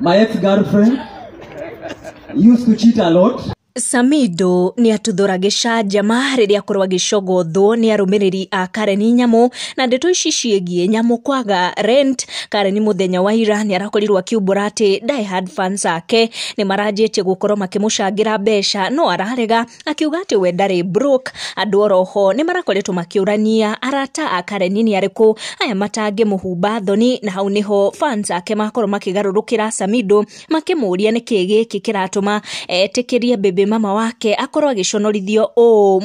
My ex-girlfriend used to cheat a lot. Samido ni atuthuragisha jamaa riria korwa gicogotho ni arumiriri a Karen Nyamu na ndeto ici ciegie Nyamu kwaga rent. Karen muthenya wa ira ni arakorirwa akiumbura ati Die Hard fans ake ni maranjĩtie gukorwo makimucangira mbeca no ararega akiuga ati we ndari broke. Andu oroho ni marakoretwo makiurania arata a Karen ni ariku aya matange muhumba thoni, na hau niho fans ake makorwo makigarurukira Samido makimuria ni kĩĩ gĩkĩ kiratuma etikirie baby mama wake akorwo agiconorithio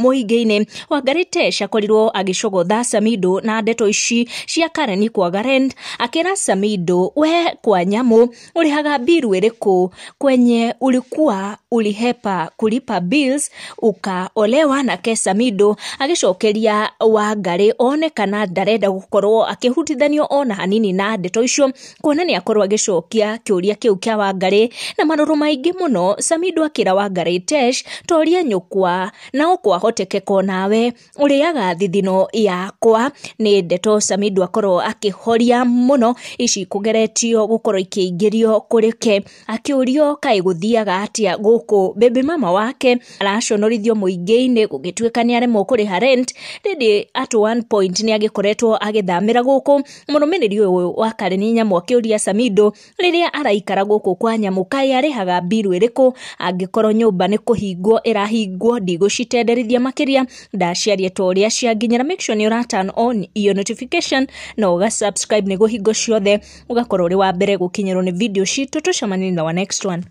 muhingi-ini. Wangari Tesh akorirwo agicogotha Samido na ndeto ici cia Karen kwaga rent, akira Samido, we kwa Nyamu ulihaga biru iriku kwenye ulikuwa ulihepa kulipa bills ukaolewa? Na ke Samido agicokeria Wangari one kana ndarenda gukorwo akihutithanio ona hanini na ndeto icio, kuona ni akorwo agicokia kiuria kiu kia Wangari na maruru maingi muno. Samido akira Wangari Tesh, toria nyukwa na okwa hotekeko nawe uriaga thithino yakwa. Ni ndeto Samido akorwo akihoria muno ici kugeretio gukorwo ikiingirio kurike, akiurio kai guthiaga atia guku baby mama wake araconorithio muingi-ini gugituika ni aremwo kuriha rent. Rindi at one point ni agikoretwo agithamira guku. Murumiriri uyu wa Karen Nyamu akiuria Samido riria araikara guku kwa Nyamu kai arihaga biru iriku angikorwo nyumba ni kuhingwo irahingwo ndigũcitenderithia makiria. Ndaciaria toria cianginyira, make sure ni ura turn on iyo notification na uga subscribe niguo hingo ciothe ugakorwo uri wa mbere gukinyirwo ni video citu. Tucemanie na wa next one.